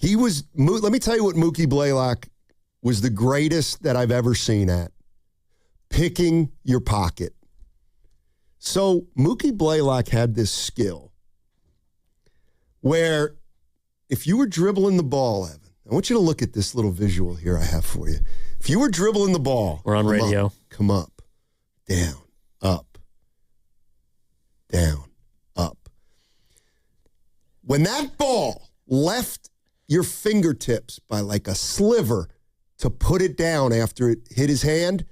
Let me tell you what Mookie Blaylock was the greatest that I've ever seen at. Picking your pocket. So Mookie Blaylock had this skill where if you were dribbling the ball, Evan, I want you to look at this little visual here I have for you. If you were dribbling the ball. We're on radio. Come up, down, up, down, up. When that ball left your fingertips by like a sliver to put it down after it hit his hand,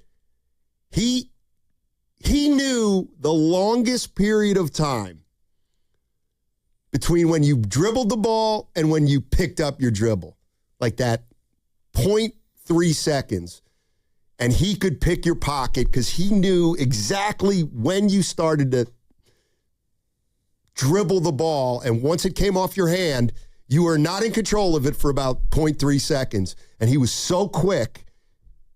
he knew the longest period of time between when you dribbled the ball and when you picked up your dribble. Like that 0.3 seconds. And he could pick your pocket because he knew exactly when you started to dribble the ball. And once it came off your hand, you were not in control of it for about 0.3 seconds. And he was so quick,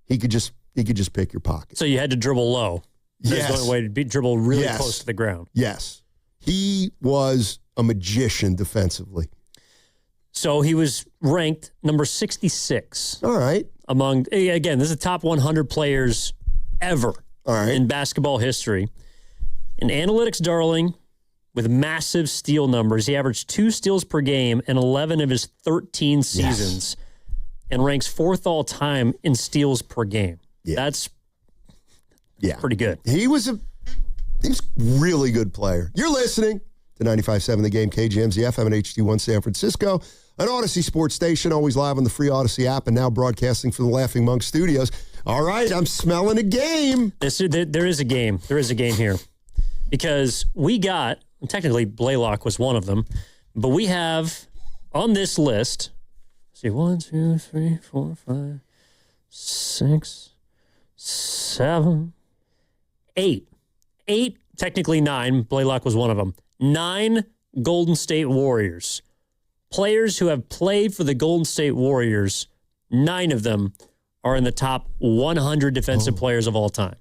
he could just pick your pocket. So you had to dribble low. Yes. There's no way to dribble really close to the ground. Yes. He was a magician defensively. So he was ranked number 66. All right. Among, again, this is the top 100 players ever in basketball history. An analytics darling with massive steal numbers. He averaged 2 steals per game in 11 of his 13 seasons and ranks 4th all time in steals per game. Yeah. That's pretty good. He was a really good player. You're listening to 95.7 The Game, KGM's the FM and HD1 San Francisco. An Odyssey sports station, always live on the free Odyssey app and now broadcasting from the Laughing Monk Studios. All right, I'm smelling a game. There is a game. There is a game here. Because we got, technically Blaylock was one of them, but we have on this list, let's see, 1, 2, 3, 4, 5, 6, 7, 8. 8, technically 9. Blaylock was one of them. 9 Golden State Warriors. Players who have played for the Golden State Warriors, 9 of them are in the top 100 defensive players of all time.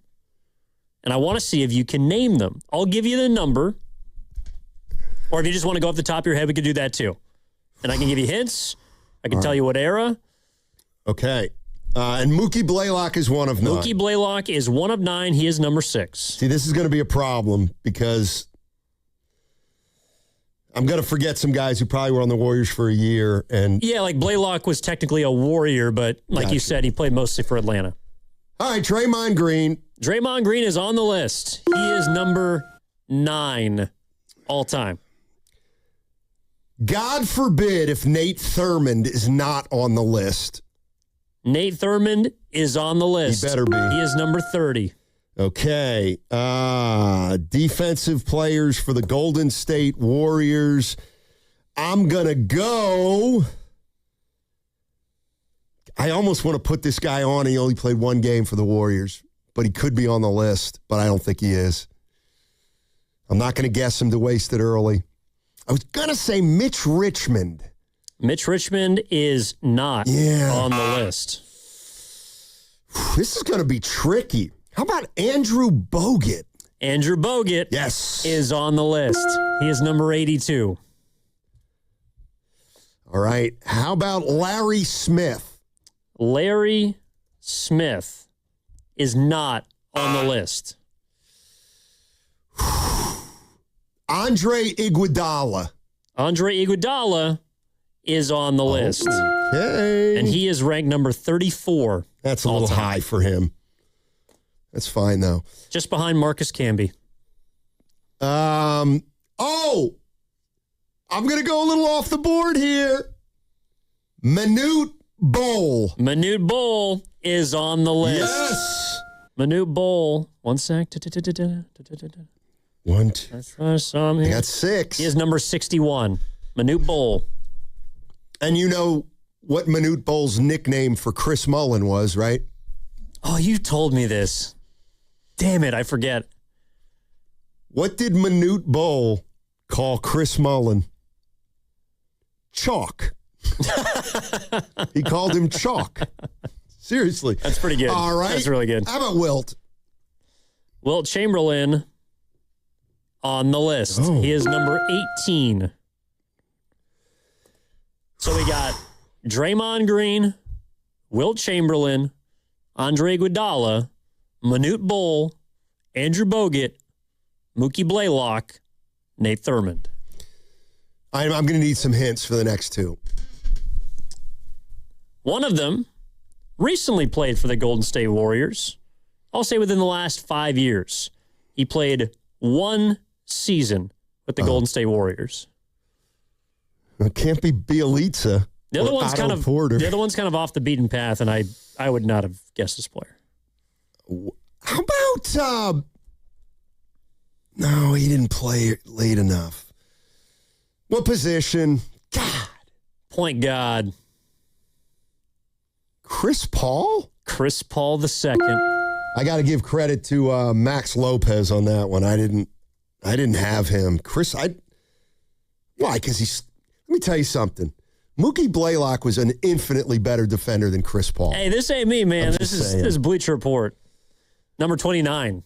And I want to see if you can name them. I'll give you the number. Or if you just want to go off the top of your head, we could do that too. And I can give you hints. I can tell you what era. Okay. And Mookie Blaylock is one of 9. Mookie Blaylock is one of 9. He is number 6. See, this is going to be a problem because I'm going to forget some guys who probably were on the Warriors for a year. And yeah, like Blaylock was technically a Warrior, but like you said, he played mostly for Atlanta. All right, Draymond Green. Draymond Green is on the list. He is number 9 all time. God forbid if Nate Thurmond is not on the list. Nate Thurmond is on the list. He better be. He is number 30. Okay. Defensive players for the Golden State Warriors. I'm going to go. I almost want to put this guy on. He only played 1 game for the Warriors, but he could be on the list, but I don't think he is. I'm not going to guess him to waste it early. I was going to say Mitch Richmond. Mitch Richmond is not on the list. This is going to be tricky. How about Andrew Bogut? Andrew Bogut is on the list. He is number 82. All right. How about Larry Smith? Larry Smith is not on the list. Andre Iguodala. Andre Iguodala is on the list. Okay. And he is ranked number 34. That's a little high for him. That's fine, though. Just behind Marcus Camby. I'm going to go a little off the board here. Manute Bol. Manute Bol is on the list. Yes. Manute Bol. 1 sec. 1, 2. I got 6. He is number 61. Manute Bol. And you know what Manute Bol's nickname for Chris Mullin was, right? Oh, you told me this. Damn it, I forget. What did Manute Bol call Chris Mullin? Chalk. He called him Chalk. Seriously. That's pretty good. All right. That's really good. How about Wilt? Wilt Chamberlain on the list. He is number 18. So we got Draymond Green, Wilt Chamberlain, Andre Iguodala, Manute Bol, Andrew Bogut, Mookie Blaylock, Nate Thurmond. I'm going to need some hints for the next two. One of them recently played for the Golden State Warriors. I'll say within the last 5 years. He played one season with the Golden State Warriors. It can't be Bielitsa. The other one's Otto Porter. The other one's kind of off the beaten path, and I would not have guessed this player. How about no, he didn't play late enough. What position? God. Point guard. Chris Paul? Chris Paul II. I got to give credit to Max Lopez on that one. I didn't have him. Why? Because let me tell you something. Mookie Blaylock was an infinitely better defender than Chris Paul. Hey, this ain't me, man. This is Bleacher Report. Number 29.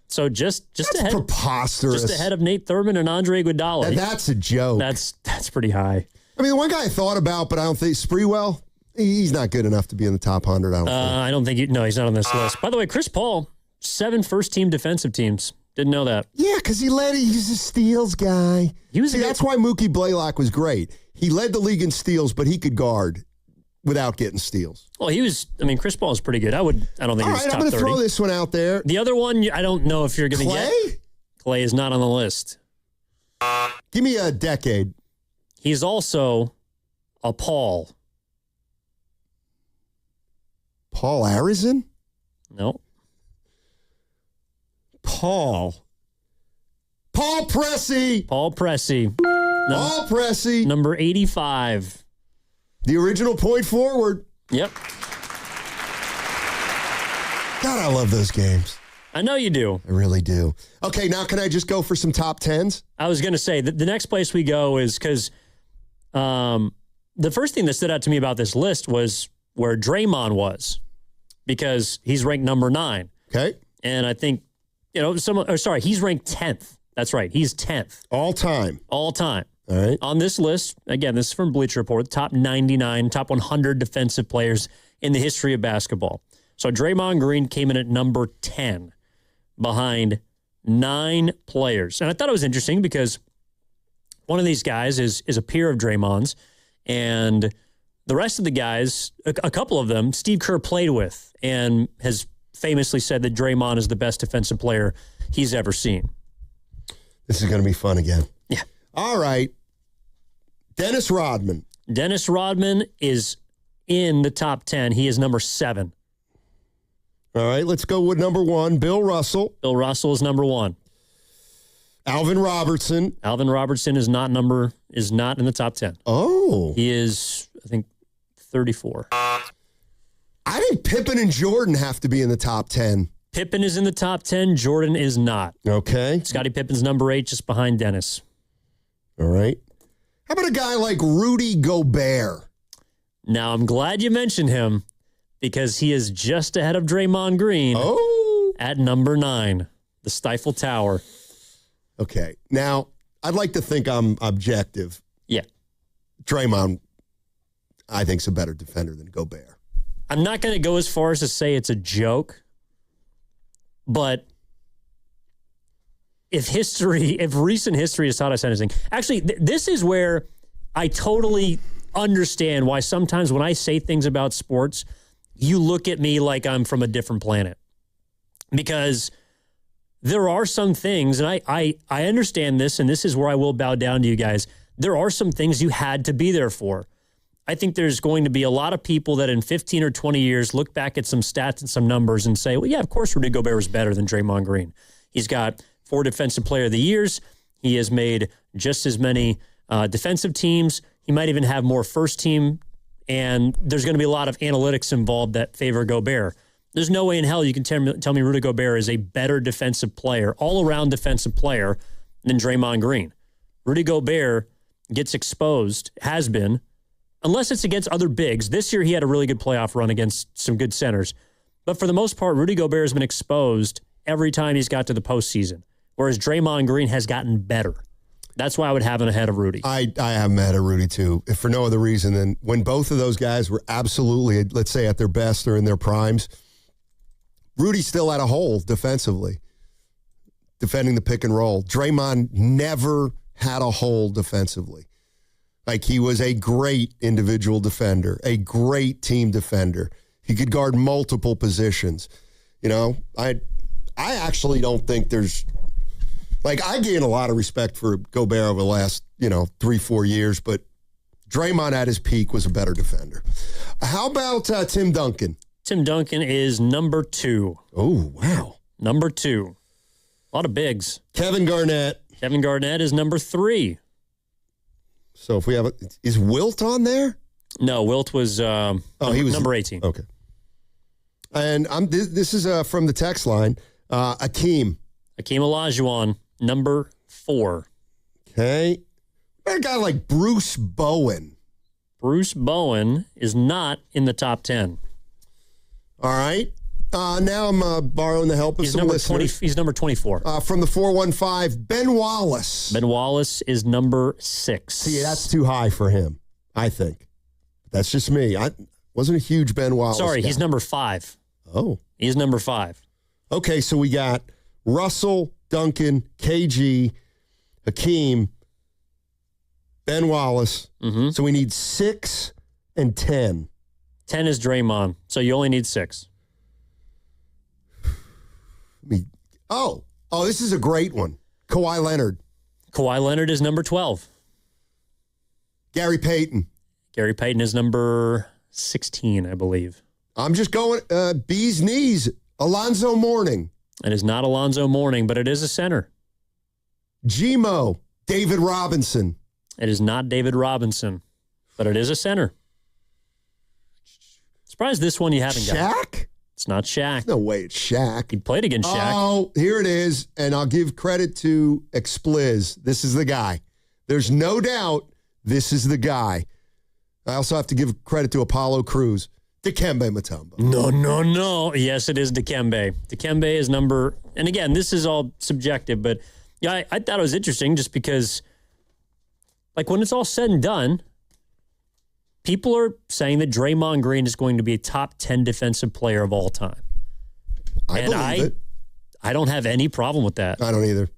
So just ahead. Preposterous. Just ahead of Nate Thurmond and Andre Iguodala. That's a joke. That's pretty high. I mean, the one guy I thought about, but I don't think Sprewell. He's not good enough to be in the top 100. I don't think. No, he's not on this list. By the way, Chris Paul, 7 first-team defensive teams. Didn't know that. Yeah, because he was a steals guy. That's why Mookie Blaylock was great. He led the league in steals, but he could guard without getting steals. Well, Chris Paul is pretty good. I don't think All he's right, top 30. I'm going to throw this one out there. The other one, I don't know if you're going to get. Clay? Clay is not on the list. Give me a decade. He's also a Paul. Paul Arizin? No. Paul Pressey. Paul Pressey. Paul Pressey. Number 85. The original point forward. Yep. God, I love those games. I know you do. I really do. Okay, now can I just go for some top 10s? I was going to say, the next place we go is because the first thing that stood out to me about this list was where Draymond was, because he's ranked number 9. Okay. And I think, he's ranked 10th. That's right. He's 10th. All time. All time. All right. On this list, again, this is from Bleacher Report, top 99, top 100 defensive players in the history of basketball. So Draymond Green came in at number 10 behind 9 players. And I thought it was interesting because one of these guys is a peer of Draymond's, and the rest of the guys, a couple of them, Steve Kerr played with and has famously said that Draymond is the best defensive player he's ever seen. This is going to be fun again. Yeah. All right. Dennis Rodman. Dennis Rodman is in the top 10. He is number 7. All right, let's go with number 1, Bill Russell. Bill Russell is number 1. Alvin Robertson. Alvin Robertson is not in the top 10. Oh. He is, I think, 34. I think Pippen and Jordan have to be in the top 10. Pippen is in the top 10. Jordan is not. Okay. Scottie Pippen's number 8, just behind Dennis. All right. How about a guy like Rudy Gobert? Now, I'm glad you mentioned him because he is just ahead of Draymond Green at number 9, the Stifle Tower. Okay. Now, I'd like to think I'm objective. Yeah. Draymond, I think, is a better defender than Gobert. I'm not going to go as far as to say it's a joke, but if recent history has taught us anything, actually, this is where I totally understand why sometimes when I say things about sports, you look at me like I'm from a different planet. Because there are some things, and I understand this, and this is where I will bow down to you guys. There are some things you had to be there for. I think there's going to be a lot of people that in 15 or 20 years look back at some stats and some numbers and say, well, yeah, of course Rudy Gobert was better than Draymond Green. He's got 4 Defensive Player of the Years. He has made just as many defensive teams. He might even have more first team, and there's going to be a lot of analytics involved that favor Gobert. There's no way in hell you can tell me Rudy Gobert is a better defensive player, all-around defensive player, than Draymond Green. Rudy Gobert gets exposed, has been, unless it's against other bigs. This year he had a really good playoff run against some good centers. But for the most part, Rudy Gobert has been exposed every time he's got to the postseason, whereas Draymond Green has gotten better. That's why I would have him ahead of Rudy. I have him ahead of Rudy, too, if for no other reason than when both of those guys were absolutely, let's say, at their best or in their primes, Rudy still had a hole defensively, defending the pick and roll. Draymond never had a hole defensively. Like, he was a great individual defender, a great team defender. He could guard multiple positions. You know, I actually don't think there's, like, I gained a lot of respect for Gobert over the last, 3-4 years, but Draymond at his peak was a better defender. How about Tim Duncan? Tim Duncan is number 2. Oh, wow. Number 2. A lot of bigs. Kevin Garnett. Kevin Garnett is number 3. So if we have is Wilt on there? No, Wilt was, he was number 18. Okay. And this is from the text line. Akeem Olajuwon, number 4. Okay. A guy like Bruce Bowen. Bruce Bowen is not in the top 10. All right. Now I'm borrowing the help of some listeners. He's number 24. From the 415, Ben Wallace. Ben Wallace is number 6. See, that's too high for him, I think. That's just me. I wasn't a huge Ben Wallace Sorry, guy. he's number 5. Oh. He's number 5. Okay, so we got Russell, Duncan, KG, Hakeem, Ben Wallace. Mm-hmm. So we need 6 and 10. 10 is Draymond, so you only need 6. This is a great one. Kawhi Leonard. Kawhi Leonard is number 12. Gary Payton. Gary Payton is number 16, I believe. I'm just going bee's knees. Alonzo Mourning. It is not Alonzo Mourning, but it is a center. G-Mo. David Robinson. It is not David Robinson, but it is a center. Surprised this one you haven't got. Shaq? It's not Shaq. No way it's Shaq. He played against Shaq. Oh, here it is. And I'll give credit to Expliz. This is the guy. There's no doubt this is the guy. I also have to give credit to Apollo Crews. Dikembe Mutombo. No. Yes, it is Dikembe. Dikembe is number, and again, this is all subjective, but yeah, I thought it was interesting just because, like, when it's all said and done, people are saying that Draymond Green is going to be a top 10 defensive player of all time. I believe it. I don't have any problem with that. I don't either.